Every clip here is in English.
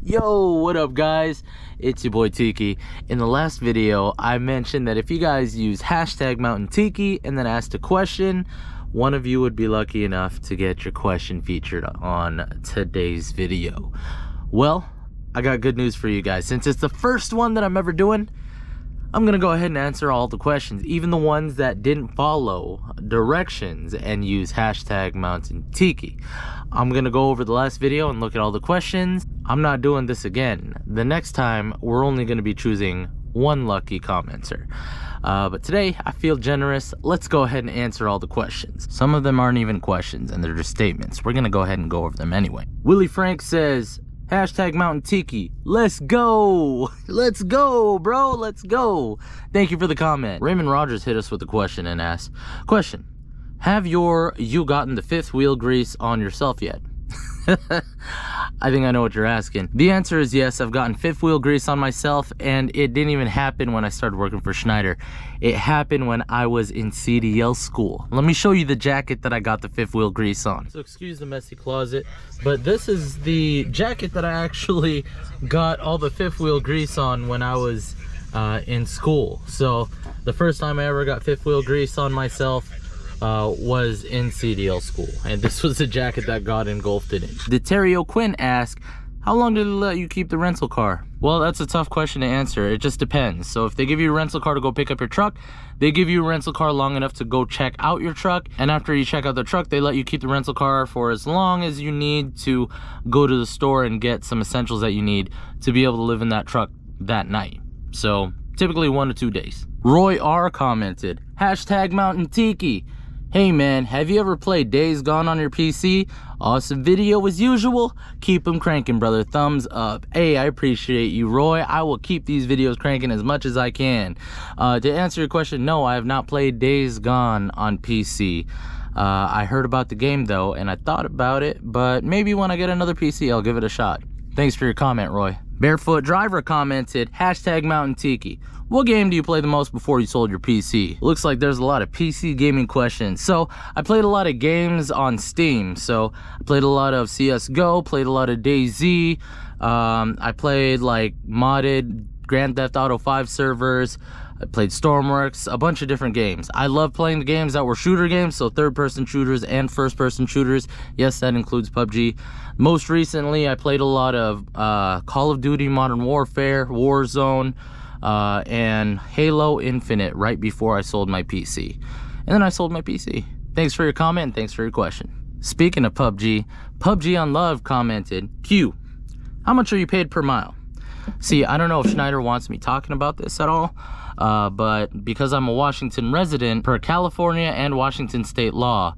Yo, what up guys? It's your boy Tiki. In the last video, I mentioned that if you guys use hashtag Mountain Tiki and then asked a question, one of you would be lucky enough to get your question featured on today's video. Well, I got good news for you guys. Since it's the first one that I'm ever doing, I'm gonna go ahead and answer all the questions, even the ones that didn't follow directions and use hashtag Mountain Tiki. I'm gonna go over the last video and look at all the questions. I'm not doing this again. The next time, we're only gonna be choosing one lucky commenter. But today, I feel generous. Let's go ahead and answer all the questions. Some of them aren't even questions, and they're just statements. We're gonna go ahead and go over them anyway. Willie Frank says, hashtag Mountain Tiki, let's go. Let's go, bro, let's go. Thank you for the comment. Raymond Rogers hit us with a question and asked, question, have you gotten the fifth wheel grease on yourself yet? I think I know what you're asking. The answer is yes, I've gotten fifth wheel grease on myself, and it didn't even happen when I started working for Schneider. It happened when I was in CDL school. Let me show you the jacket that I got the fifth wheel grease on. So excuse the messy closet, but this is the jacket that I actually got all the fifth wheel grease on when I was in school. So the first time I ever got fifth wheel grease on myself was in CDL school, and this was the jacket that got engulfed in it. Deterio Quinn asked, how long did they let you keep the rental car? Well, that's a tough question to answer. It just depends. So if they give you a rental car to go pick up your truck, they give you a rental car long enough to go check out your truck, and after you check out the truck, they let you keep the rental car for as long as you need to go to the store and get some essentials that you need to be able to live in that truck that night. So typically 1 to 2 days. Roy R commented, hashtag Mountain Tiki, hey man, have you ever played Days Gone on your PC? Awesome video as usual. Keep them cranking, brother. Thumbs up. Hey, I appreciate you, Roy. I will keep these videos cranking as much as I can. To answer your question, no, I have not played Days Gone on PC. I heard about the game though, and I thought about it, but maybe when I get another PC, I'll give it a shot. Thanks for your comment, Roy. Barefoot Driver commented, hashtag Mountain Tiki. What game do you play the most before you sold your PC? Looks like there's a lot of PC gaming questions. So I played a lot of games on Steam. So I played a lot of CSGO, played a lot of DayZ. I played like modded Grand Theft Auto 5 servers. I played Stormworks, a bunch of different games. I love playing the games that were shooter games, so third-person shooters and first-person shooters. Yes, that includes PUBG. Most recently, I played a lot of Call of Duty Modern Warfare, Warzone, and Halo Infinite right before I sold my PC. And then I sold my PC. Thanks for your comment and thanks for your question. Speaking of PUBG, PUBG Unloved commented, Q, how much are you paid per mile? See, I don't know if Schneider wants me talking about this at all, but because I'm a Washington resident, per California and Washington state law,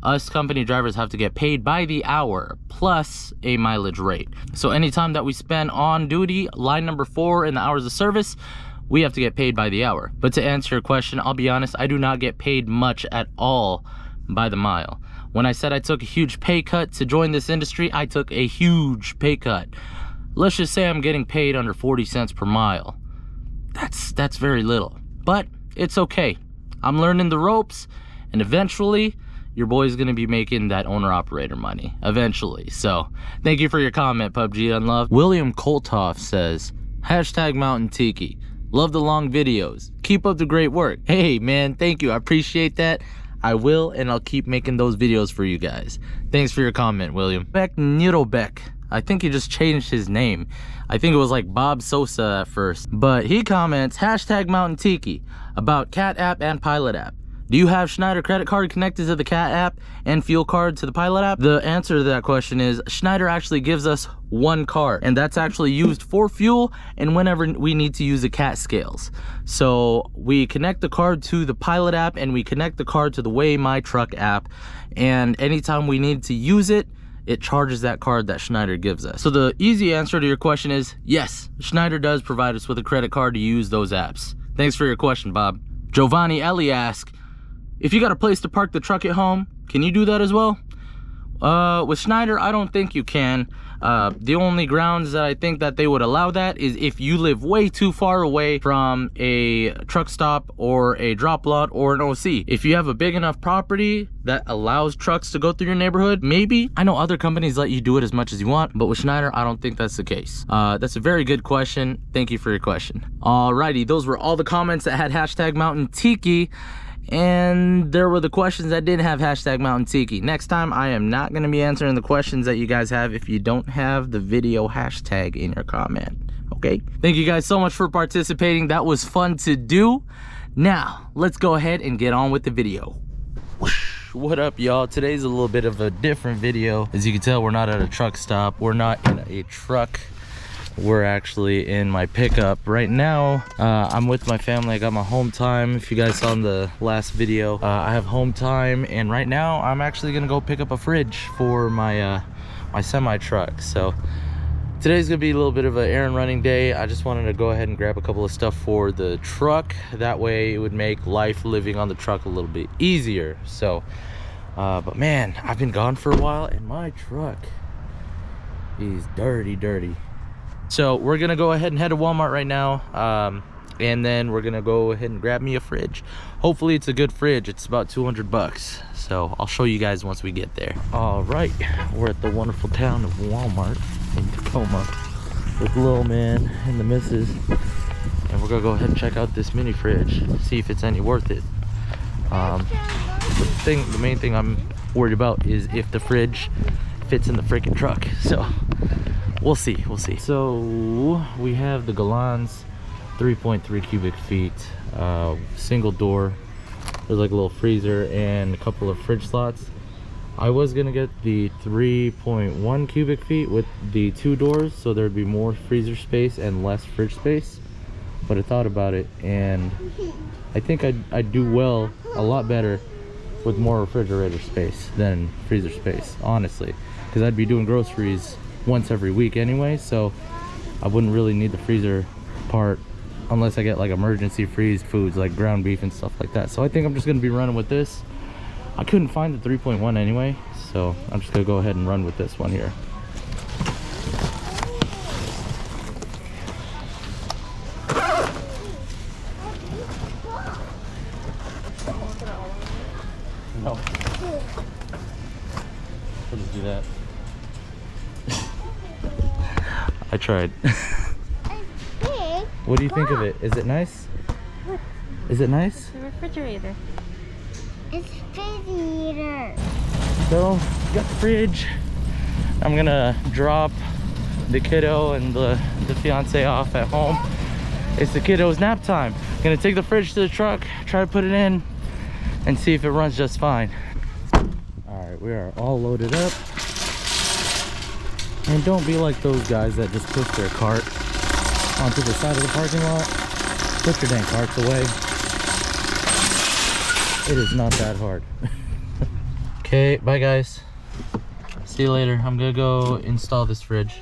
us company drivers have to get paid by the hour plus a mileage rate. So anytime that we spend on duty, line number 4 in the hours of service, we have to get paid by the hour. But to answer your question, I'll be honest, I do not get paid much at all by the mile. When I said I took a huge pay cut to join this industry, I took a huge pay cut. Let's just say I'm getting paid under 40 cents per mile. That's very little, but it's okay. I'm learning the ropes, and eventually your boy's gonna be making that owner-operator money, eventually. So, thank you for your comment, PUBG Unloved. William Kolthoff says, hashtag Mountain Tiki. Love the long videos. Keep up the great work. Hey, man, thank you. I appreciate that. I will, and I'll keep making those videos for you guys. Thanks for your comment, William. Beck Nirobeck. I think he just changed his name. I think it was like Bob Sosa at first. But he comments, hashtag Mountain Tiki, about Cat app and Pilot app. Do you have Schneider credit card connected to the Cat app and fuel card to the Pilot app? The answer to that question is Schneider actually gives us one card, and that's actually used for fuel and whenever we need to use the Cat scales. So we connect the card to the Pilot app and we connect the card to the Weigh My Truck app, and anytime we need to use it, it charges that card that Schneider gives us. So the easy answer to your question is yes, Schneider does provide us with a credit card to use those apps. Thanks for your question, Bob. Giovanni Ellie asks, if you got a place to park the truck at home, can you do that as well? With Schneider, I don't think you can. The only grounds that I think that they would allow that is if you live way too far away from a truck stop or a drop lot or an OC. If you have a big enough property that allows trucks to go through your neighborhood, maybe. I know other companies let you do it as much as you want, but with Schneider, I don't think that's the case. That's a very good question. Thank you for your question. Alrighty, those were all the comments that had hashtag Mountain Tiki. And there were the questions that didn't have hashtag Mountain Tiki. Next time, I am not going to be answering the questions that you guys have if you don't have the video hashtag in your comment. Okay? Thank you guys so much for participating. That was fun to do. Now, let's go ahead and get on with the video. What up, y'all? Today's a little bit of a different video. As you can tell, we're not at a truck stop. We're not in a truck. We're actually in my pickup right now. I'm with my family. I got my home time. If you guys saw in the last video, I have home time, and right now I'm actually gonna go pick up a fridge for my my semi truck. So today's gonna be a little bit of an errand running day. I just wanted to go ahead and grab a couple of stuff for the truck. That way it would make life living on the truck a little bit easier. So but man, I've been gone for a while and my truck is dirty. So we're gonna go ahead and head to Walmart right now, and then we're gonna go ahead and grab me a fridge. Hopefully it's a good fridge. It's about 200 bucks. So I'll show you guys once we get there. All right, we're at the wonderful town of Walmart in Tacoma with Lil Man and the missus, and we're gonna go ahead and check out this mini fridge, see if it's any worth it. The main thing I'm worried about is if the fridge fits in the freaking truck. So we'll see. So we have the Galans 3.3 cubic feet, single door. There's like a little freezer and a couple of fridge slots. I was gonna get the 3.1 cubic feet with the 2 doors, so there'd be more freezer space and less fridge space. But I thought about it, and I think I'd do well, a lot better, with more refrigerator space than freezer space, honestly, because I'd be doing groceries once every week anyway, so I wouldn't really need the freezer part unless I get like emergency freeze foods like ground beef and stuff like that. So I think I'm just gonna be running with this. I couldn't find the 3.1 anyway, so I'm just gonna go ahead and run with this one here. No. I'll just do that. I tried. What do you think of it? Is it nice? Is it nice? The refrigerator. It's refrigerator. So, got the fridge. I'm gonna drop the kiddo and the fiance off at home. It's the kiddo's nap time. Gonna take the fridge to the truck, try to put it in, and see if it runs just fine. All right, we are all loaded up. And don't be like those guys that just push their cart onto the side of the parking lot. Put your dang carts away. It is not that hard. Okay, bye guys. See you later. I'm gonna go install this fridge.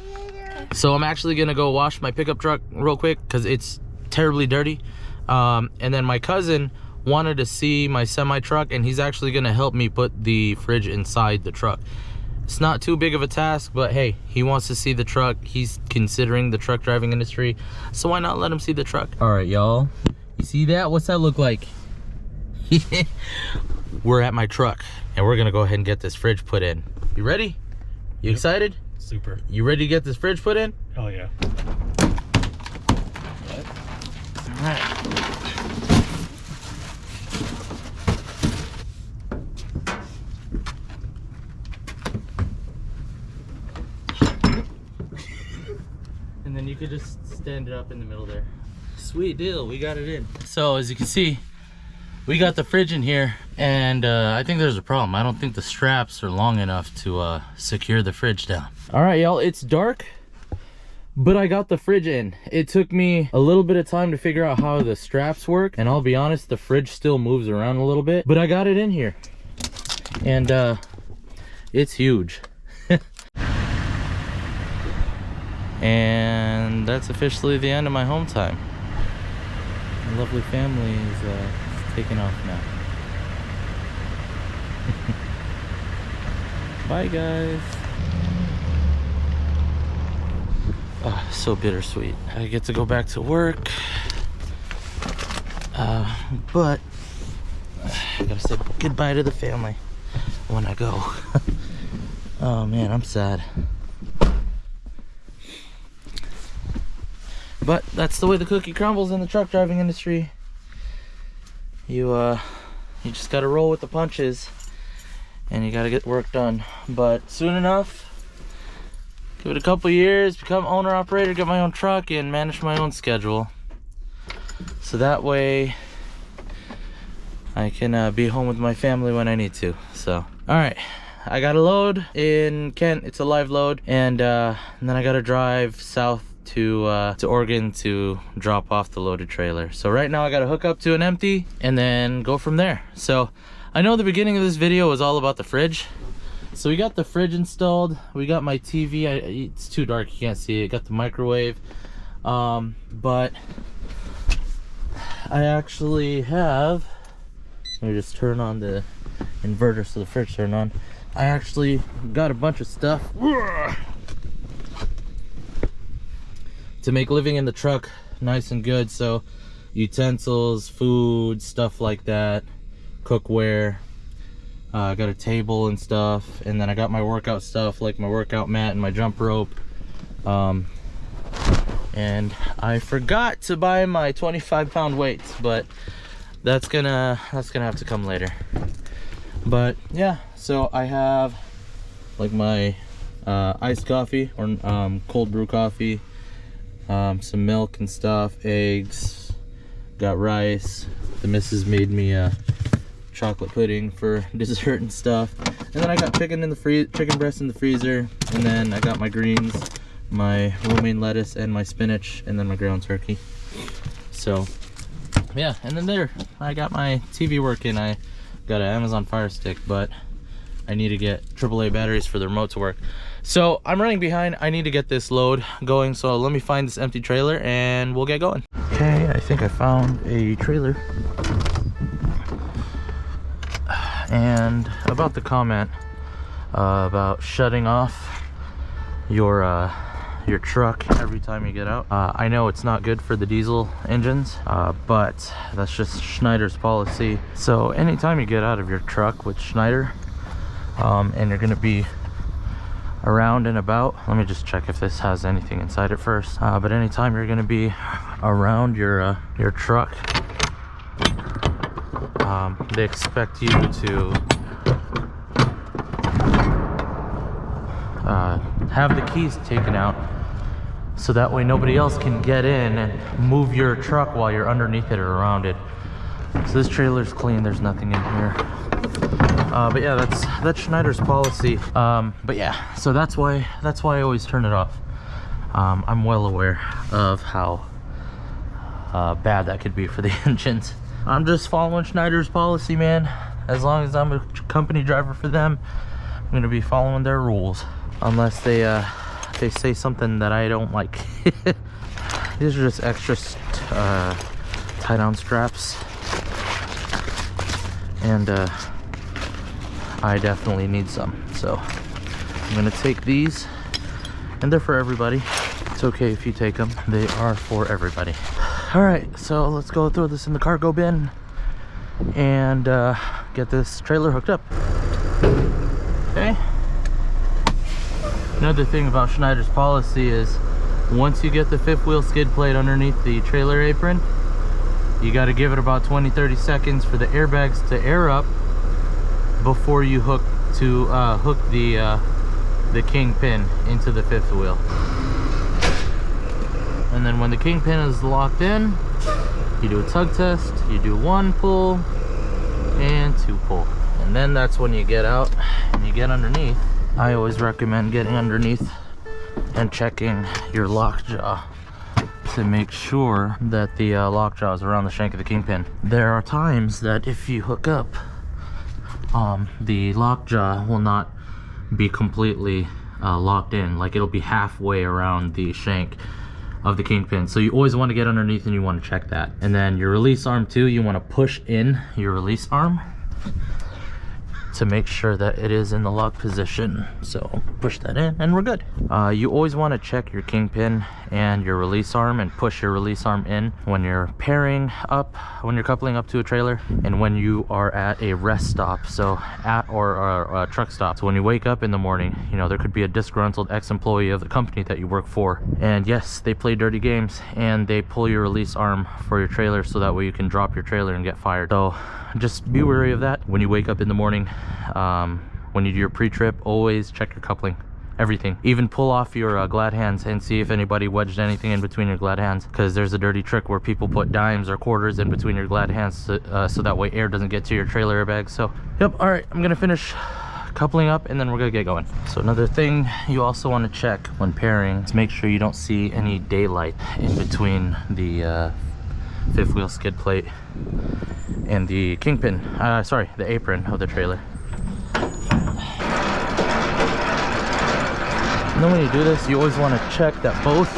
So I'm actually gonna go wash my pickup truck real quick because it's terribly dirty. And then my cousin wanted to see my semi truck, and he's actually gonna help me put the fridge inside the truck. It's not too big of a task, but hey, he wants to see the truck. He's considering the truck driving industry, so why not let him see the truck? All right, y'all, you see that? What's that look like? We're at my truck, and we're gonna go ahead and get this fridge put in. You ready? You excited? Super. You ready to get this fridge put in? Hell yeah. All right. And then you could just stand it up in the middle there. Sweet deal, we got it in. So as you can see, we got the fridge in here, and I think there's a problem. I don't think the straps are long enough to secure the fridge down. All right, y'all, it's dark, but I got the fridge in. It took me a little bit of time to figure out how the straps work, and I'll be honest, the fridge still moves around a little bit, but I got it in here, and it's huge. And that's officially the end of my home time. My lovely family is taking off now. Bye guys. So bittersweet. I get to go back to work, but I gotta say goodbye to the family when I go. Oh man, I'm sad. But that's the way the cookie crumbles in the truck driving industry. You just gotta roll with the punches, and you gotta get work done. But soon enough, give it a couple years, become owner operator, get my own truck, and manage my own schedule. So that way I can be home with my family when I need to. So, all right, I got a load in Kent. It's a live load, and then I gotta drive south to Oregon to drop off the loaded trailer. So right now I gotta hook up to an empty and then go from there. So I know the beginning of this video was all about the fridge. So we got the fridge installed. We got my TV. It's too dark, you can't see it. Got the microwave. But I actually have, let me just turn on the inverter so the fridge turn on. I actually got a bunch of stuff to make living in the truck nice and good. So utensils, food, stuff like that, cookware. I got a table and stuff, and then I got my workout stuff like my workout mat and my jump rope. And I forgot to buy my 25-pound weights, but that's gonna have to come later. But yeah, so I have like my iced coffee or cold brew coffee, some milk and stuff, eggs, got rice. The missus made me chocolate pudding for dessert and stuff, and then I got chicken breast in the freezer, and then I got my greens, my romaine lettuce, and my spinach, and then my ground turkey. So yeah, and then there I got my TV working. I got an Amazon Fire Stick, but I need to get AAA batteries for the remote to work. So I'm running behind. I need to get this load going, so let me find this empty trailer and we'll get going. Okay, I think I found a trailer. And about the comment about shutting off your truck every time you get out, I know it's not good for the diesel engines, but that's just Schneider's policy. So anytime you get out of your truck with Schneider, and you're gonna be around and about, let me just check if this has anything inside it first, but anytime you're gonna be around your truck, they expect you to have the keys taken out, so that way nobody else can get in and move your truck while you're underneath it or around it. So this trailer's clean, there's nothing in here. But yeah, that's Schneider's policy. But yeah, so that's why I always turn it off. I'm well aware of how bad that could be for the engines. I'm just following Schneider's policy, man. As long as I'm a company driver for them, I'm gonna be following their rules, unless they say something that I don't like. These are just extra tie-down straps, and I definitely need some, so I'm gonna take these, and they're for everybody. It's okay if you take them, they are for everybody. All right, so let's go throw this in the cargo bin and get this trailer hooked up. Okay. Another thing about Schneider's policy is once you get the fifth wheel skid plate underneath the trailer apron, you got to give it about 20-30 seconds for the airbags to air up before you hook the kingpin into the fifth wheel. And then when the kingpin is locked in, you do a tug test. You do 1 pull and 2 pull, and then that's when you get out and you get underneath. I always recommend getting underneath and checking your lockjaw to make sure that the lockjaw is around the shank of the kingpin. There are times that if you hook up, the lockjaw will not be completely locked in, like it'll be halfway around the shank of the kingpin. So you always want to get underneath and you want to check that. And then your release arm too, you want to push in your release arm to make sure that it is in the lock position. So push that in and we're good. You always want to check your kingpin and your release arm and push your release arm in when you're pairing up, when you're coupling up to a trailer, and when you are at a rest stop, so or a truck stop. So when you wake up in the morning, you know, there could be a disgruntled ex-employee of the company that you work for, and yes, they play dirty games and they pull your release arm for your trailer so that way you can drop your trailer and get fired. So just be wary of that when you wake up in the morning. When you do your pre-trip, always check your coupling, everything. Even pull off your glad hands and see if anybody wedged anything in between your glad hands, because there's a dirty trick where people put dimes or quarters in between your glad hands so that way air doesn't get to your trailer airbag. So yep, all right, I'm gonna finish coupling up and then we're gonna get going. So another thing you also want to check when pairing is make sure you don't see any daylight in between the fifth wheel skid plate and the kingpin, sorry, the apron of the trailer. And then when you do this, you always want to check that both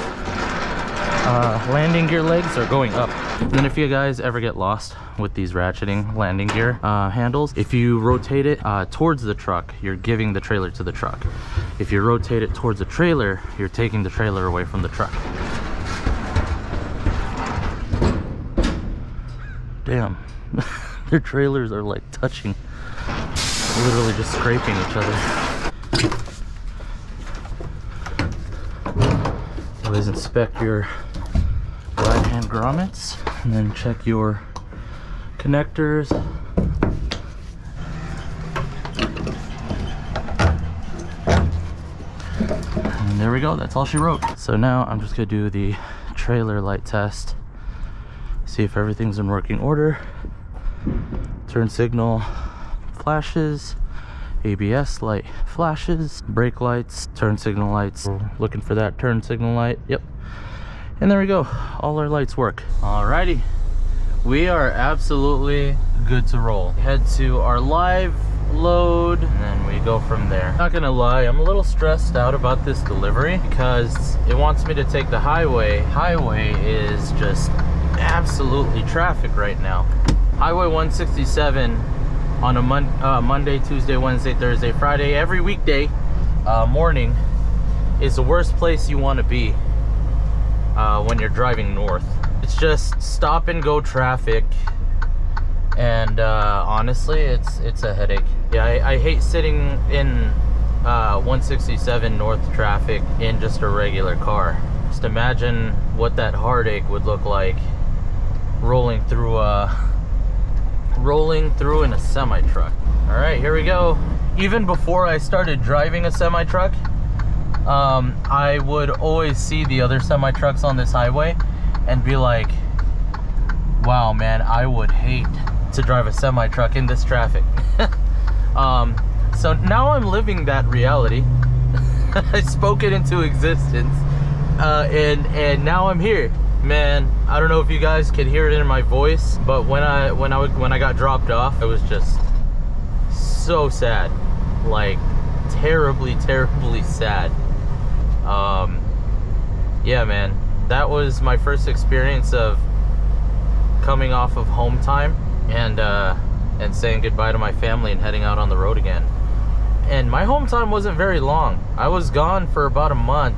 landing gear legs are going up. And then if you guys ever get lost with these ratcheting landing gear handles, if you rotate it towards the truck, you're giving the trailer to the truck. If you rotate it towards the trailer, you're taking the trailer away from the truck. Damn, their trailers are like touching, literally just scraping each other. Always inspect your right hand grommets and then check your connectors. And there we go, that's all she wrote. So now I'm just gonna do the trailer light test. See if everything's in working order. Turn signal flashes, ABS light flashes, brake lights, turn signal lights. We're looking for that turn signal light. Yep. And there we go. All our lights work. Alrighty. We are absolutely good to roll. Head to our live load and then we go from there. Not gonna lie, I'm a little stressed out about this delivery because it wants me to take the highway. Highway is just absolutely traffic right now. Highway 167 on a Monday, Tuesday, Wednesday, Thursday, Friday, every weekday morning is the worst place you want to be when you're driving north. It's just stop and go traffic, and honestly it's a headache. Yeah, I hate sitting in 167 north traffic in just a regular car. Just imagine what that heartache would look like rolling through in a semi truck. All right, here we go. Even before I started driving a semi truck, I would always see the other semi trucks on this highway and be like, wow man, I would hate to drive a semi truck in this traffic. So now I'm living that reality. I spoke it into existence, and now I'm here. Man, I don't know if you guys could hear it in my voice, but when I got dropped off, I was just so sad, like terribly sad. Yeah man, that was my first experience of coming off of home time and saying goodbye to my family and heading out on the road again. And my home time wasn't very long. I was gone for about a month,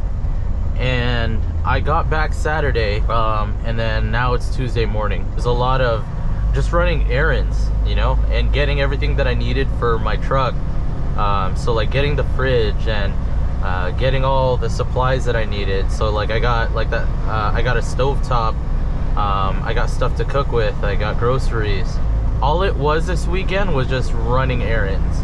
and I got back Saturday, and then now it's Tuesday morning. There's a lot of just running errands, you know, and getting everything that I needed for my truck. So like getting the fridge and getting all the supplies that I needed. So like I got like that, I got a stovetop, I got stuff to cook with, I got groceries. All it was this weekend was just running errands.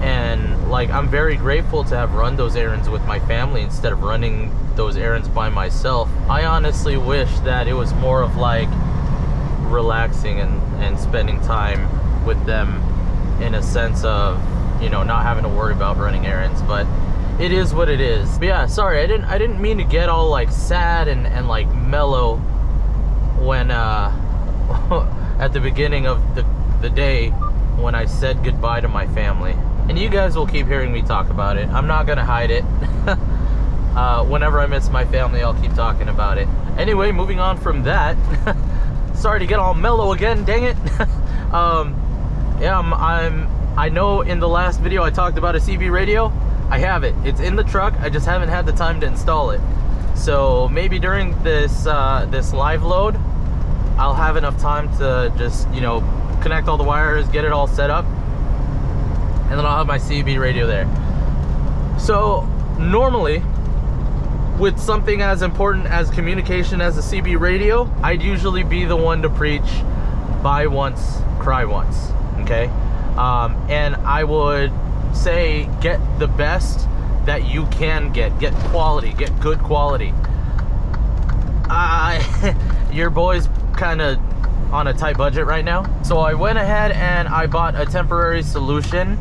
And like I'm very grateful to have run those errands with my family instead of running those errands by myself. I honestly wish that it was more of like relaxing and spending time with them, in a sense of, you know, not having to worry about running errands. But it is what it is. But yeah, sorry, I didn't mean to get all like sad and like mellow when at the begening of the day when I said goodbye to my family. And you guys will keep hearing me talk about it. I'm not gonna hide it. Whenever I miss my family, I'll keep talking about it. Anyway, moving on from that. Sorry to get all mellow again, dang it. Yeah, I know in the last video I talked about a CB radio. I have it. It's in the truck. I just haven't had the time to install it. So maybe during this this live load, I'll have enough time to just, you know, connect all the wires, get it all set up, and then I'll have my CB radio there. So normally, with something as important as communication as a CB radio, I'd usually be the one to preach buy once, cry once, okay? And I would say get the best that you can get quality, get good quality. Your boy's kind of on a tight budget right now, so I went ahead and I bought a temporary solution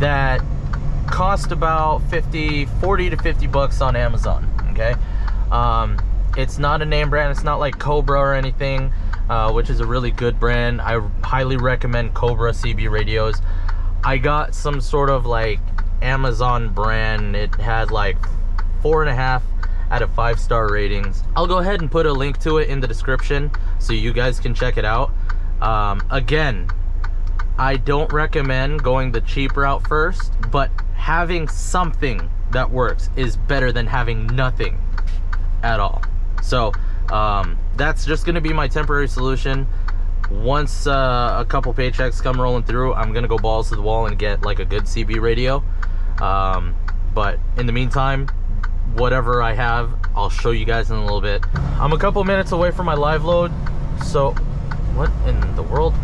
that cost about 40 to 50 bucks on Amazon, okay? It's not a name brand, it's not like Cobra or anything, which is a really good brand. I highly recommend Cobra CB radios. I got some sort of like Amazon brand. It had like 4.5 out of 5-star ratings. I'll go ahead and put a link to it in the description so you guys can check it out. Again, I don't recommend going the cheap route first, but having something that works is better than having nothing at all. So that's just gonna be my temporary solution. Once a couple paychecks come rolling through, I'm gonna go balls to the wall and get like a good CB radio. But in the meantime, whatever I have, I'll show you guys in a little bit. I'm a couple minutes away from my live load, so what in the world?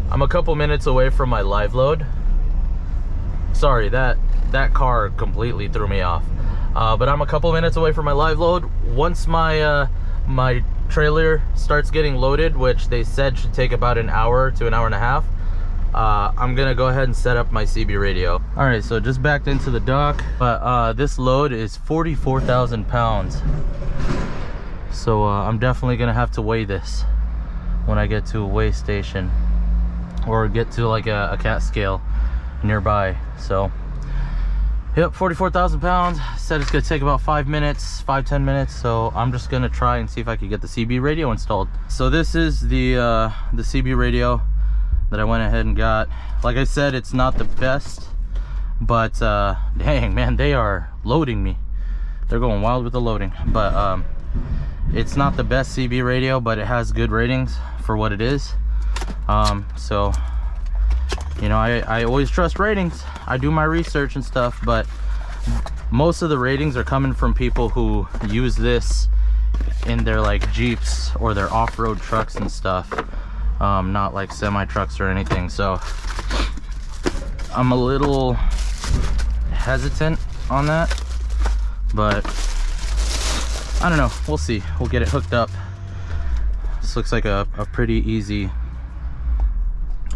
I'm a couple minutes away from my live load. Sorry, that car completely threw me off. But I'm a couple minutes away from my live load. Once my my trailer starts getting loaded, which they said should take about an hour to an hour and a half, I'm gonna go ahead and set up my CB radio. All right, so just backed into the dock, but this load is 44,000 pounds. So I'm definitely gonna have to weigh this when I get to a weigh station or get to like a cat scale nearby. So yep, 44,000 pounds. Said it's gonna take about 10 minutes. So I'm just gonna try and see if I can get the CB radio installed. So this is the CB radio that I went ahead and got. Like I said, it's not the best, but dang man, they are loading me. They're going wild with the loading. But it's not the best CB radio, but it has good ratings for what it is. So you know, I always trust ratings. I do my research and stuff, but most of the ratings are coming from people who use this in their like Jeeps or their off-road trucks and stuff, not like semi trucks or anything. So I'm a little hesitant on that, but I don't know, we'll see. We'll get it hooked up. This looks like a pretty easy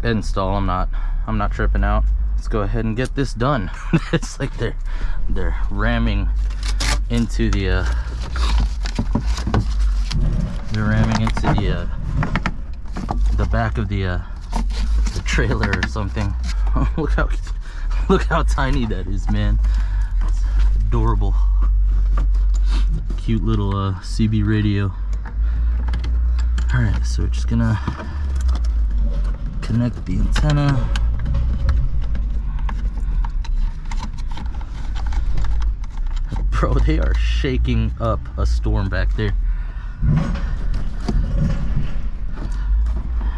install. I'm not tripping out. Let's go ahead and get this done. It's like they're ramming into the the back of the trailer or something. look how tiny that is, man. It's adorable. Cute little CB radio. All right, so we're just gonna connect the antenna. Bro, they are shaking up a storm back there.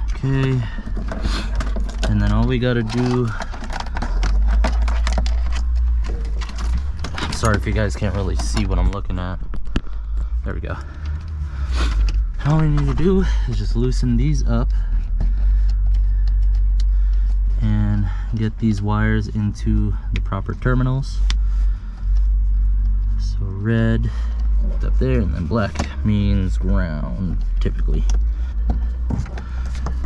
Okay, and then all we gotta do, I'm sorry if you guys can't really see what I'm looking at. There we go. All we need to do is just loosen these up and get these wires into the proper terminals. So red up there, and then black means ground typically.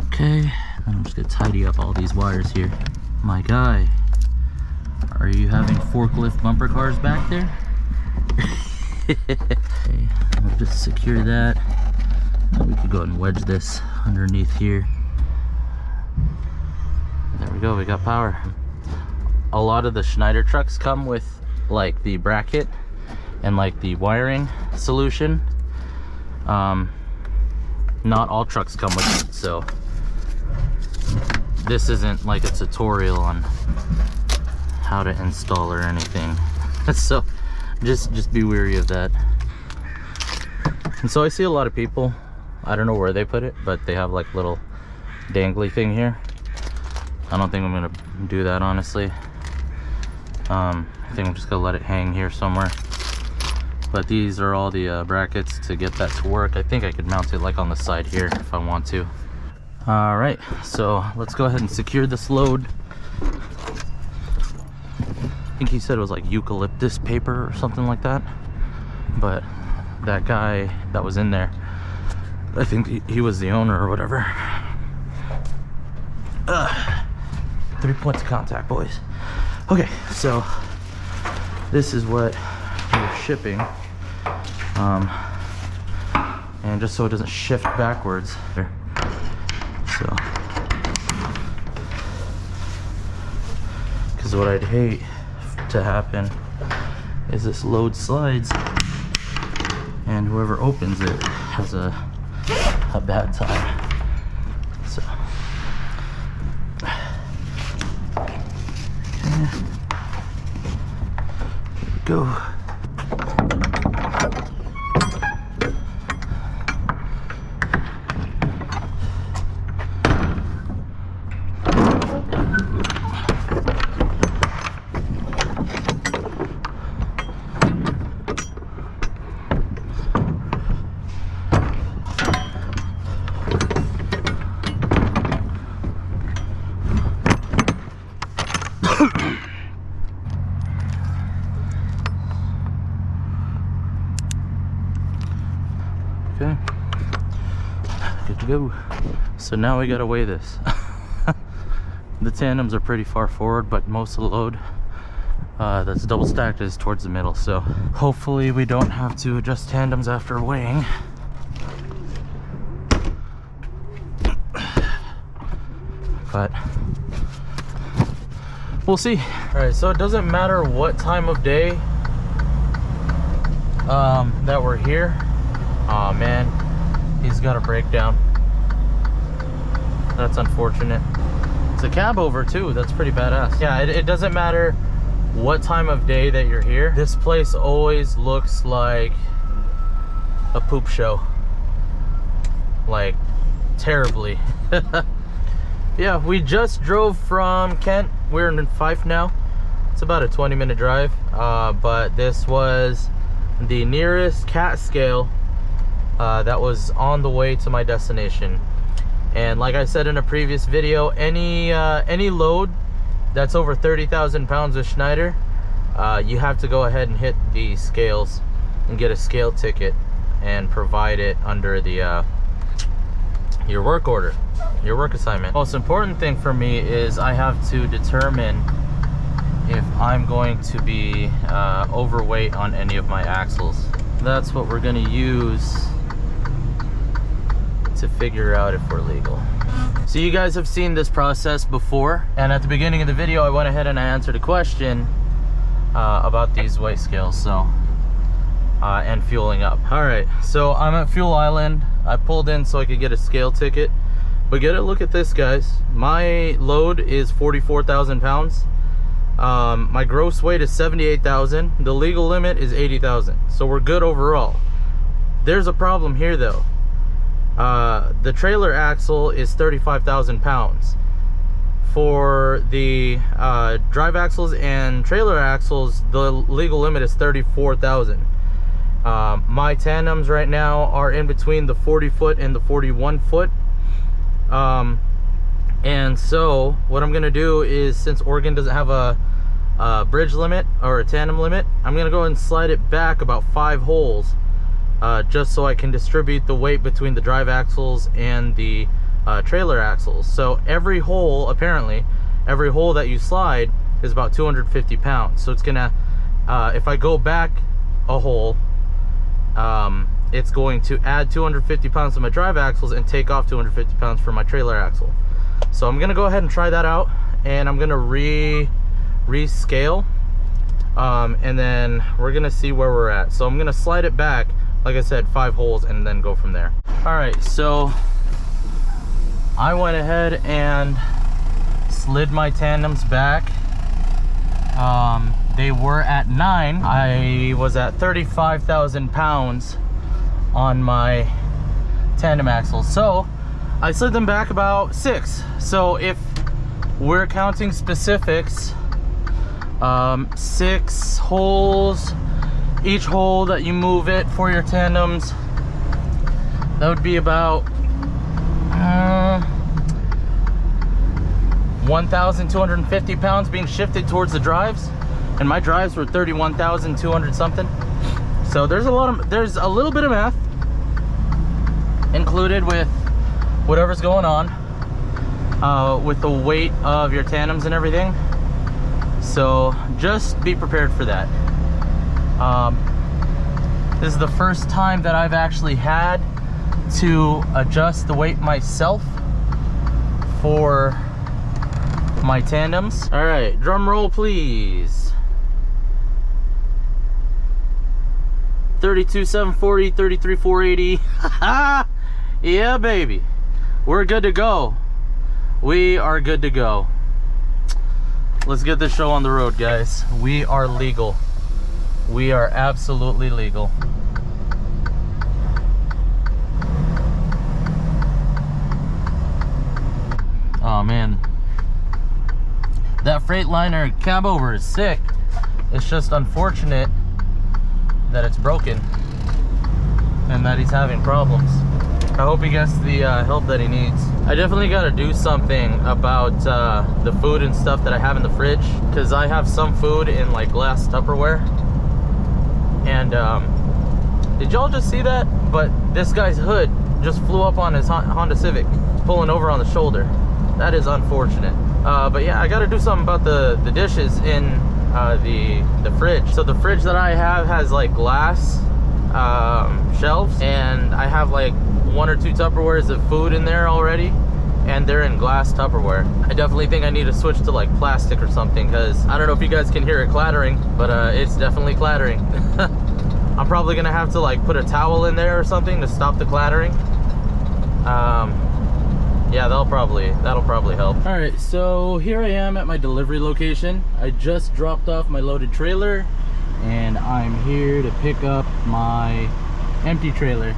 Okay, and I'm just gonna tidy up all these wires here. My guy, are you having forklift bumper cars back there? Okay, I'll just secure that. We could go ahead and wedge this underneath here. There we go, we got power. A lot of the Schneider trucks come with like the bracket and like the wiring solution. Not all trucks come with it, so this isn't like a tutorial on how to install or anything. So just be wary of that. And so I see a lot of people, I don't know where they put it, but they have like little dangly thing here. I don't think I'm gonna do that, honestly. I think I'm just gonna let it hang here somewhere. But these are all the brackets to get that to work. I think I could mount it like on the side here if I want to. All right, so let's go ahead and secure this load. I think he said it was like eucalyptus paper or something like that. But that guy that was in there, I think he was the owner or whatever. 3 points of contact, boys. Okay, so this is what we're shipping. And just so it doesn't shift backwards. So, because what I'd hate to happen is this load slides and whoever opens it has a bad time. So here we go. Okay, good to go. So now we gotta weigh this. The tandems are pretty far forward, but most of the load that's double stacked is towards the middle. So hopefully we don't have to adjust tandems after weighing. But we'll see. All right, so it doesn't matter what time of day that we're here. Oh man, he's got a breakdown. That's unfortunate. It's a cab over too. That's pretty badass. Yeah, it doesn't matter what time of day that you're here. This place always looks like a poop show. Like, terribly. Yeah, we just drove from Kent. We're in Fife now. It's about a 20-minute drive. But this was the nearest cat scale that was on the way to my destination. And like I said in a previous video, any load that's over 30,000 pounds with Schneider, you have to go ahead and hit the scales and get a scale ticket and provide it under the your work order, your work assignment. Most important thing for me is I have to determine if I'm going to be overweight on any of my axles. That's what we're going to use to figure out if we're legal. So you guys have seen this process before, and at the beginning of the video I went ahead and I answered a question about these weight scales, so and fueling up. All right, so I'm at Fuel Island. I pulled in so I could get a scale ticket, but get a look at this, guys. My load is 44,000 pounds. My gross weight is 78,000. The legal limit is 80,000, so we're good overall. There's a problem here though. The trailer axle is 35,000 pounds. For the drive axles and trailer axles, the legal limit is 34,000. My tandems right now are in between the 40 foot and the 41 foot. And so what I'm gonna do is, since Oregon doesn't have a bridge limit or a tandem limit, I'm gonna go and slide it back about 5 holes, just so I can distribute the weight between the drive axles and the trailer axles. So every hole, apparently, every hole that you slide is about 250 pounds. So it's gonna, if I go back a hole, it's going to add 250 pounds to my drive axles and take off 250 pounds from my trailer axle. So I'm gonna go ahead and try that out, and I'm gonna rescale, and then we're gonna see where we're at. So I'm gonna slide it back, like I said, 5 holes, and then go from there. All right, so I went ahead and slid my tandems back. They were at 9. I was at 35,000 pounds on my tandem axles. So I slid them back about 6. So if we're counting specifics, 6 holes, each hole that you move it for your tandems, that would be about 1,250 pounds being shifted towards the drives, and my drives were 31,200 something. So there's a little bit of math included with whatever's going on with the weight of your tandems and everything. So just be prepared for that. This is the first time that I've actually had to adjust the weight myself for my tandems. All right, drum roll please. 32,740, 33,480. Yeah, baby, we're good to go. We are good to go. Let's get this show on the road, guys. We are legal. We are absolutely legal. Oh man, that Freightliner cab over is sick. It's just unfortunate that it's broken and that he's having problems. I hope he gets the help that he needs. I definitely got to do something about the food and stuff that I have in the fridge, because I have some food in like glass Tupperware. And did y'all just see that? But this guy's hood just flew up on his Honda Civic, pulling over on the shoulder. That is unfortunate. But yeah, I got to do something about the dishes in the fridge. So the fridge that I have has like glass shelves, and I have like 1 or 2 Tupperwares of food in there already, and they're in glass Tupperware. I definitely think I need to switch to like plastic or something, because I don't know if you guys can hear it clattering, but it's definitely clattering. I'm probably gonna have to like put a towel in there or something to stop the clattering. Yeah, that'll probably help. All right, so here I am at my delivery location. I just dropped off my loaded trailer, and I'm here to pick up my empty trailer.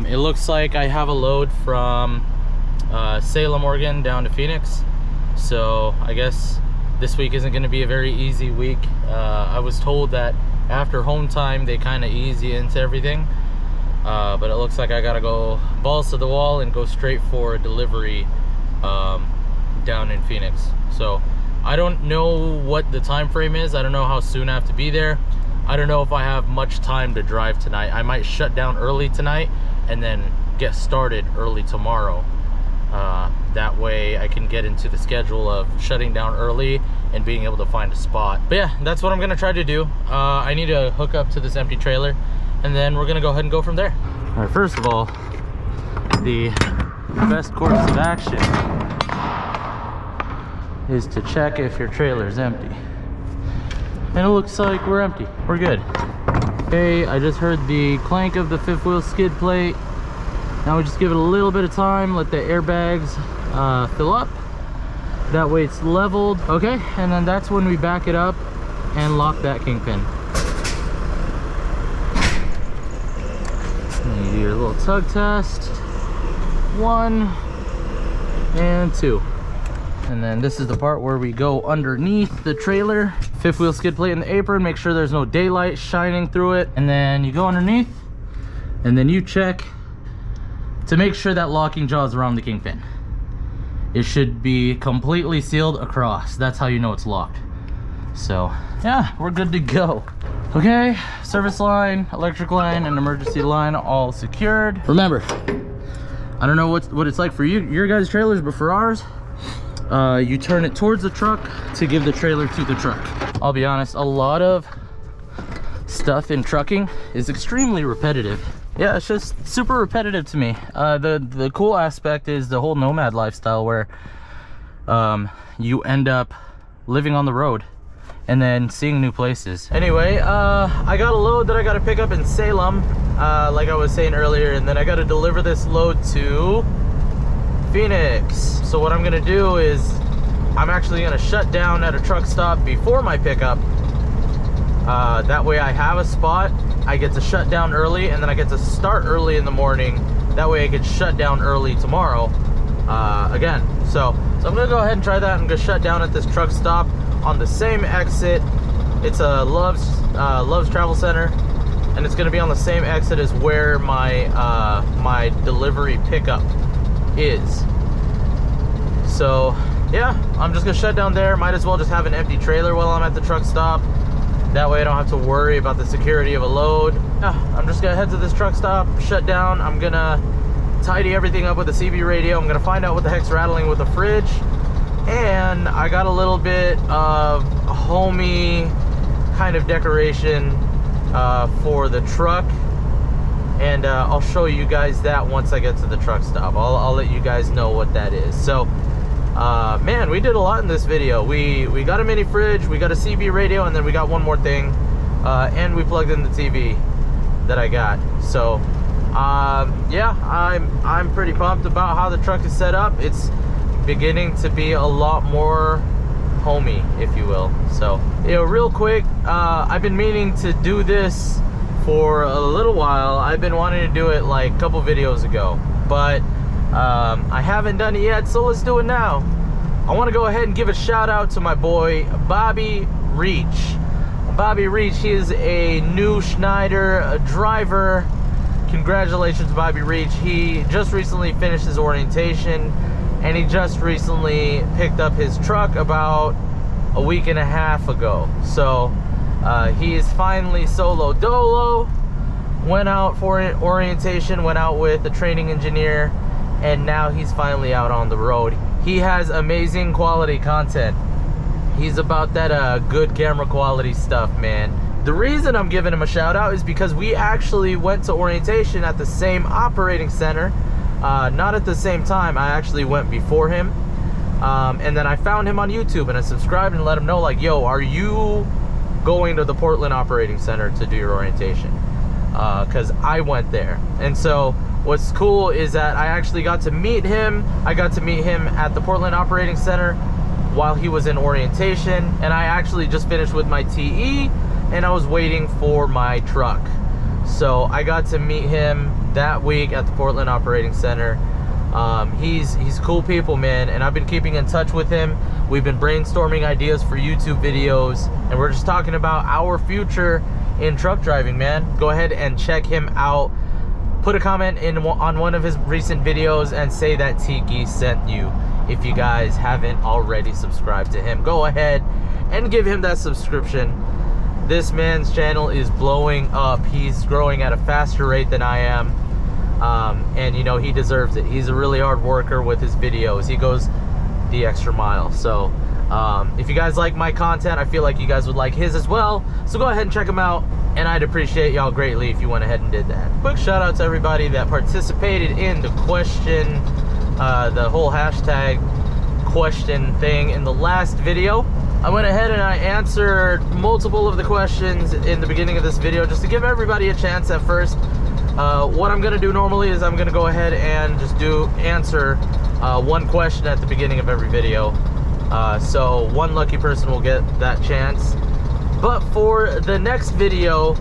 It looks like I have a load from Salem, Oregon down to Phoenix. So I guess this week isn't going to be a very easy week. I was told that after home time they kind of ease you into everything. But it looks like I gotta go balls to the wall and go straight for a delivery down in Phoenix. So I don't know what the time frame is. I don't know how soon I have to be there. I don't know if I have much time to drive tonight. I might shut down early tonight and then get started early tomorrow. That way I can get into the schedule of shutting down early and being able to find a spot. But yeah, that's what I'm gonna try to do. I need to hook up to this empty trailer, and then we're gonna go ahead and go from there. All right, first of all, the best course of action is to check if your trailer is empty. And it looks like we're empty. We're good. Okay, I just heard the clank of the fifth wheel skid plate. Now we just give it a little bit of time, let the airbags fill up. That way it's leveled. Okay, and then that's when we back it up and lock that kingpin. You do your little tug test. 1 and 2. And then this is the part where we go underneath the trailer. Fifth wheel skid plate in the apron, make sure there's no daylight shining through it. And then you go underneath, and then you check to make sure that locking jaw is around the kingpin. It should be completely sealed across. That's how you know it's locked. So yeah, we're good to go. Okay, service line, electric line, and emergency line all secured. Remember, I don't know what it's like for your guys' trailers, but for ours, you turn it towards the truck to give the trailer to the truck. I'll be honest, a lot of stuff in trucking is extremely repetitive. Yeah, it's just super repetitive to me. The cool aspect is the whole nomad lifestyle, where you end up living on the road and then seeing new places. Anyway, I got a load that I got to pick up in Salem, like I was saying earlier, and then I got to deliver this load to Phoenix. So what I'm gonna do is I'm actually gonna shut down at a truck stop before my pickup. That way I have a spot, I get to shut down early, and then I get to start early in the morning. That way I could shut down early tomorrow again. So I'm gonna go ahead and try that. I'm gonna shut down at this truck stop on the same exit. It's a Love's Travel Center, and it's gonna be on the same exit as where my my delivery pickup is. So yeah, I'm just gonna shut down there. Might as well just have an empty trailer while I'm at the truck stop. That way I don't have to worry about the security of a load. Yeah, I'm just gonna head to this truck stop, shut down. I'm gonna tidy everything up with the CB radio. I'm gonna find out what the heck's rattling with the fridge. And I got a little bit of homey kind of decoration for the truck. And I'll show you guys that once I get to the truck stop. I'll let you guys know what that is. So man, we did a lot in this video. We got a mini fridge, we got a CB radio, and then we got one more thing, and we plugged in the TV that I got. So yeah, I'm pretty pumped about how the truck is set up. It's beginning to be a lot more homey, if you will. So, you know, real quick, I've been meaning to do this for a little while. I've been wanting to do it like a couple videos ago, but I haven't done it yet, so let's do it now. I want to go ahead and give a shout out to my boy Bobby Reach. Bobby Reach, he is a new Schneider driver. Congratulations, Bobby Reach. He just recently finished his orientation, and he just recently picked up his truck about a week and a half ago. So he is finally solo dolo. Went out for orientation, went out with a training engineer, and now he's finally out on the road. He has amazing quality content. He's about that good camera quality stuff, man. The reason I'm giving him a shout out is because we actually went to orientation at the same operating center. Not at the same time, I actually went before him. And then I found him on YouTube, and I subscribed and let him know, like, yo, are you going to the Portland operating center to do your orientation? Because I went there. And so what's cool is that I actually got to meet him. I got to meet him at the Portland operating center while he was in orientation, and I actually just finished with my TE, and I was waiting for my truck. So I got to meet him that week at the Portland operating center. He's cool people, man, and I've been keeping in touch with him. We've been brainstorming ideas for YouTube videos, and we're just talking about our future in truck driving, man. Go ahead and check him out. Put a comment on one of his recent videos and say that Tiki sent you. If you guys haven't already subscribed to him, go ahead and give him that subscription. This man's channel is blowing up. He's growing at a faster rate than I am. And you know, he deserves it. He's a really hard worker with his videos. He goes the extra mile. So if you guys like my content, I feel like you guys would like his as well. So go ahead and check him out, and I'd appreciate y'all greatly if you went ahead and did that. Quick shout out to everybody that participated in the question, the whole hashtag question thing in the last video. I went ahead and I answered multiple of the questions in the beginning of this video just to give everybody a chance at first. What I'm gonna do normally is I'm gonna go ahead and just answer one question at the beginning of every video. So one lucky person will get that chance. But for the next video,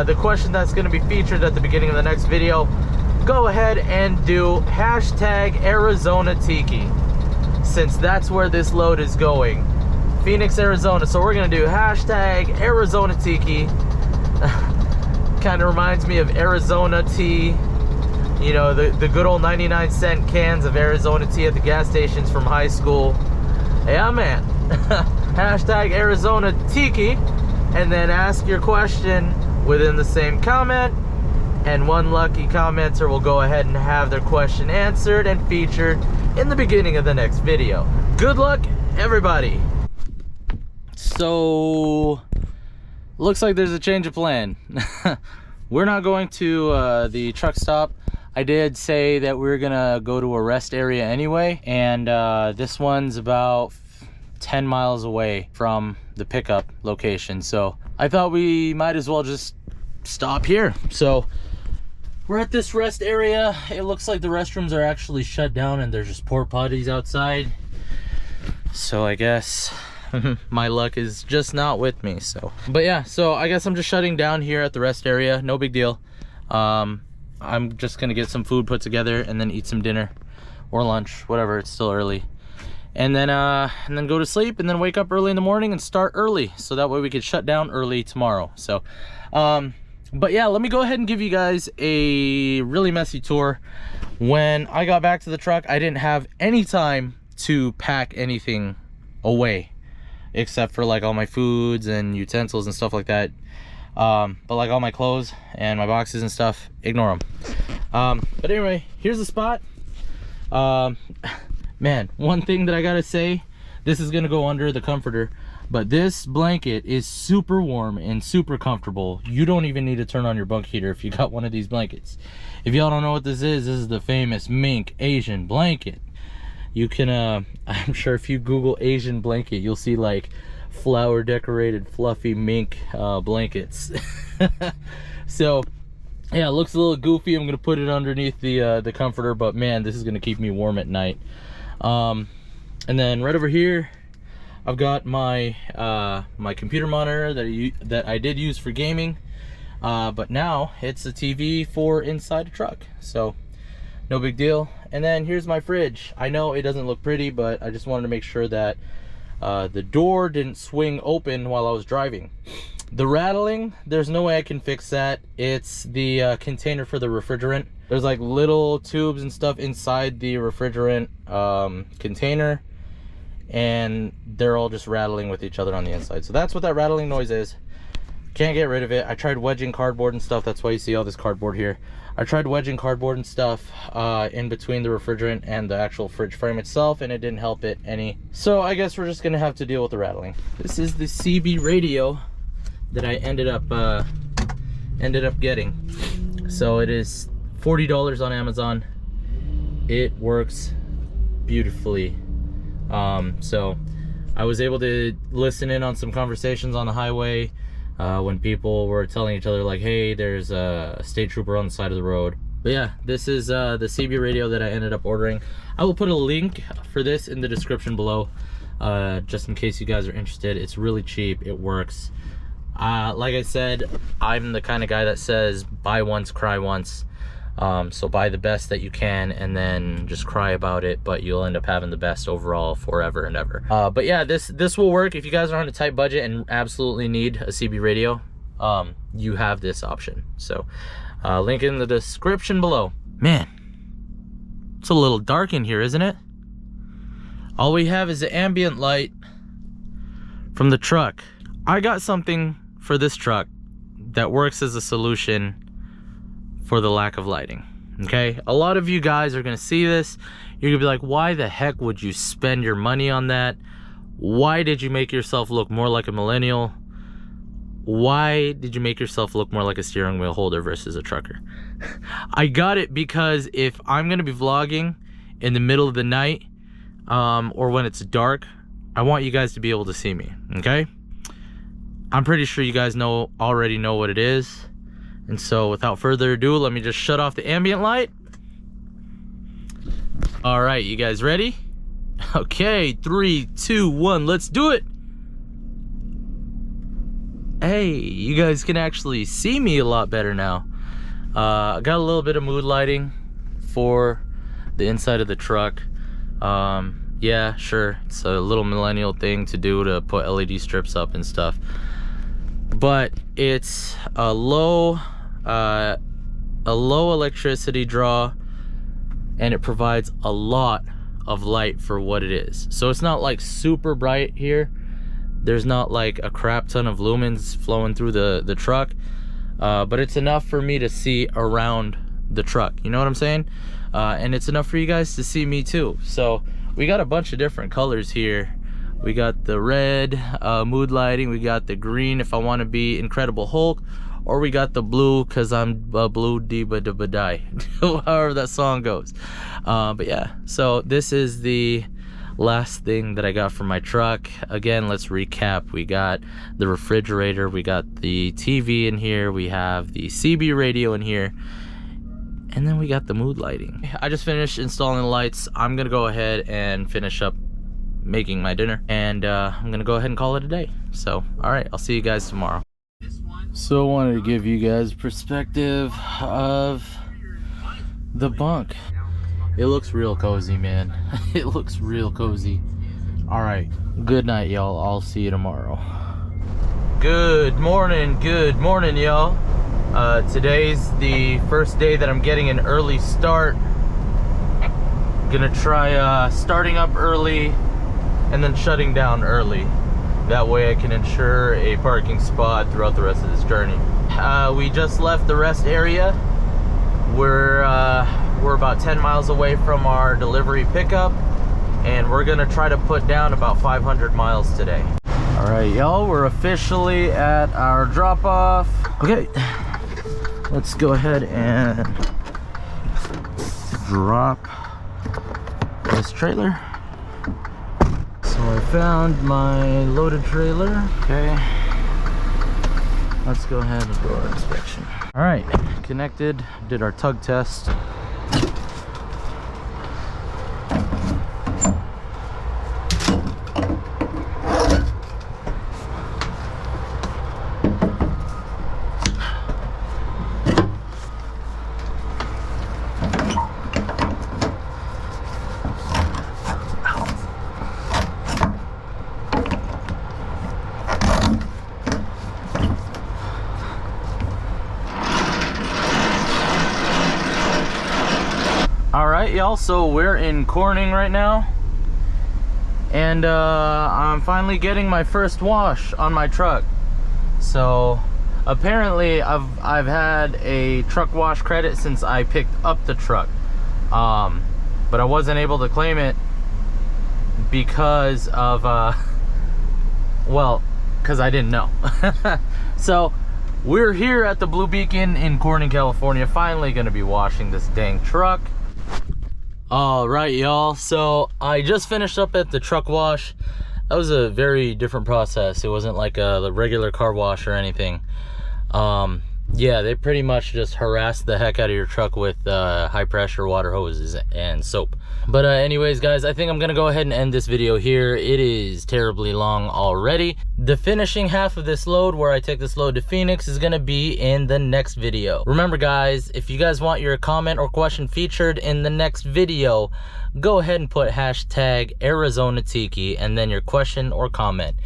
the question that's gonna be featured at the beginning of the next video, go ahead and do hashtag Arizona Tiki, since that's where this load is going. Phoenix, Arizona. So we're gonna do hashtag Arizona Tiki. Kind of reminds me of Arizona tea, you know, the good old 99-cent cans of Arizona tea at the gas stations from high school. Yeah, man. Hashtag Arizona Tiki, and then ask your question within the same comment, and one lucky commenter will go ahead and have their question answered and featured in the beginning of the next video. Good luck, everybody. So looks like there's a change of plan. We're not going to the truck stop. I did say that we were gonna go to a rest area anyway, and this one's about 10 miles away from the pickup location, so I thought we might as well just stop here. So we're at this rest area. It looks like the restrooms are actually shut down and there's just porta potties outside. So I guess my luck is just not with me. So, but yeah, so I guess I'm just shutting down here at the rest area. No big deal. I'm just gonna get some food put together and then eat some dinner or lunch, whatever. It's still early. And then go to sleep and then wake up early in the morning and start early, so that way we could shut down early tomorrow. So but yeah, let me go ahead and give you guys a really messy tour. When I got back to the truck, I didn't have any time to pack anything away except for like all my foods and utensils and stuff like that. But like all my clothes and my boxes and stuff, ignore them. But anyway, here's the spot. Man, one thing that I gotta say, this is gonna go under the comforter, but this blanket is super warm and super comfortable. You don't even need to turn on your bunk heater if you got one of these blankets. If y'all don't know what this is the famous mink Asian blanket. You can, I'm sure if you Google Asian blanket, you'll see like flower decorated fluffy mink blankets. So yeah, it looks a little goofy. I'm gonna put it underneath the comforter, but man, this is gonna keep me warm at night. And then right over here I've got my my computer monitor that I did use for gaming, but now it's a TV for inside a truck, so no big deal. And then here's my fridge. I know it doesn't look pretty, but I just wanted to make sure that the door didn't swing open while I was driving. The rattling, there's no way I can fix that. It's the container for the refrigerant. There's like little tubes and stuff inside the refrigerant container, and they're all just rattling with each other on the inside. So that's what that rattling noise is. Can't get rid of it. I tried wedging cardboard and stuff. That's why you see all this cardboard here. I tried wedging cardboard and stuff in between the refrigerant and the actual fridge frame itself, and it didn't help it any. So I guess we're just gonna have to deal with the rattling. This is the CB radio that I ended up getting. So it is $40 on Amazon. It works beautifully. So I was able to listen in on some conversations on the highway when people were telling each other like, hey, there's a state trooper on the side of the road. But yeah, this is the CB radio that I ended up ordering. I will put a link for this in the description below, just in case you guys are interested. It's really cheap. It works. Like I said, I'm the kind of guy that says buy once, cry once. So buy the best that you can and then just cry about it, but you'll end up having the best overall forever and ever. But yeah, this will work if you guys are on a tight budget and absolutely need a CB radio. You have this option. So link in the description below. Man, it's a little dark in here, isn't it? All we have is the ambient light from the truck. I got something for this truck that works as a solution for the lack of lighting. Okay, a lot of you guys are gonna see this, you're gonna be like, why the heck would you spend your money on that? Why did you make yourself look more like a millennial? Why did you make yourself look more like a steering wheel holder versus a trucker? I got it because if I'm gonna be vlogging in the middle of the night or when it's dark, I want you guys to be able to see me. Okay, I'm pretty sure you guys already know what it is. And so without further ado, let me just shut off the ambient light. All right, you guys ready? Okay, 3, 2, 1, let's do it. Hey, you guys can actually see me a lot better now. I got a little bit of mood lighting for the inside of the truck. Yeah, sure, it's a little millennial thing to do, to put LED strips up and stuff. But it's a low electricity draw, and it provides a lot of light for what it is. So it's not like super bright here. There's not like a crap ton of lumens flowing through the truck, but it's enough for me to see around the truck, you know what I'm saying? And it's enough for you guys to see me too. So we got a bunch of different colors here. We got the red mood lighting, we got the green if I want to be Incredible Hulk, or we got the blue because I'm a blue diva da die, however that song goes. But yeah, so this is the last thing that I got from my truck. Again, let's recap. We got the refrigerator, we got the TV in here, we have the CB radio in here, and then we got the mood lighting. I just finished installing the lights. I'm gonna go ahead and finish up making my dinner, and I'm gonna go ahead and call it a day. So, all right, I'll see you guys tomorrow. So I wanted to give you guys perspective of the bunk. It looks real cozy, man. It looks real cozy. All right, good night, y'all. I'll see you tomorrow. Good morning, y'all. Today's the first day that I'm getting an early start. Gonna try starting up early and then shutting down early. That way I can ensure a parking spot throughout the rest of this journey. We just left the rest area. We're about 10 miles away from our delivery pickup, and we're gonna try to put down about 500 miles today. All right, y'all, we're officially at our drop-off. Okay, let's go ahead and drop this trailer. So I found my loaded trailer. Okay, let's go ahead and do our inspection. All right, connected, did our tug test. Alright, y'all, so we're in Corning right now, and I'm finally getting my first wash on my truck. So apparently I've had a truck wash credit since I picked up the truck, but I wasn't able to claim it because of well, because I didn't know. So we're here at the Blue Beacon in Corning, California, finally gonna be washing this dang truck. All right, y'all, so I just finished up at the truck wash. That was a very different process. It wasn't like the regular car wash or anything. Yeah, they pretty much just harassed the heck out of your truck with high pressure water hoses and soap. But anyways, guys, I think I'm gonna go ahead and end this video here. It is terribly long already. The finishing half of this load, where I take this load to Phoenix, is gonna be in the next video. Remember, guys, if you guys want your comment or question featured in the next video, go ahead and put hashtag Arizona Tiki and then your question or comment,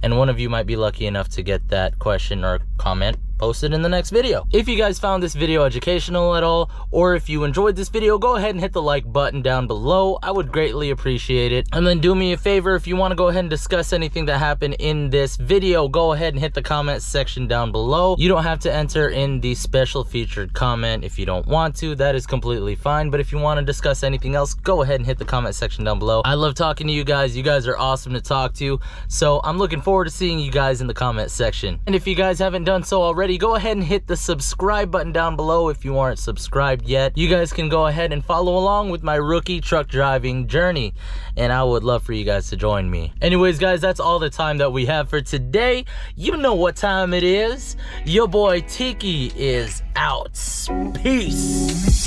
and one of you might be lucky enough to get that question or comment posted in the next video. If you guys found this video educational at all, or if you enjoyed this video, go ahead and hit the like button down below. I would greatly appreciate it. And then do me a favor, if you want to go ahead and discuss anything that happened in this video, go ahead and hit the comment section down below. You don't have to enter in the special featured comment if you don't want to. That is completely fine. But if you want to discuss anything else, go ahead and hit the comment section down below. I love talking to you guys. You guys are awesome to talk to. So I'm looking forward to seeing you guys in the comment section. And if you guys haven't done so already, go ahead and hit the subscribe button down below if you aren't subscribed yet. You guys can go ahead and follow along with my rookie truck driving journey, and I would love for you guys to join me. Anyways, guys, that's all the time that we have for today. You know what time it is. Your boy Tiki is out. Peace.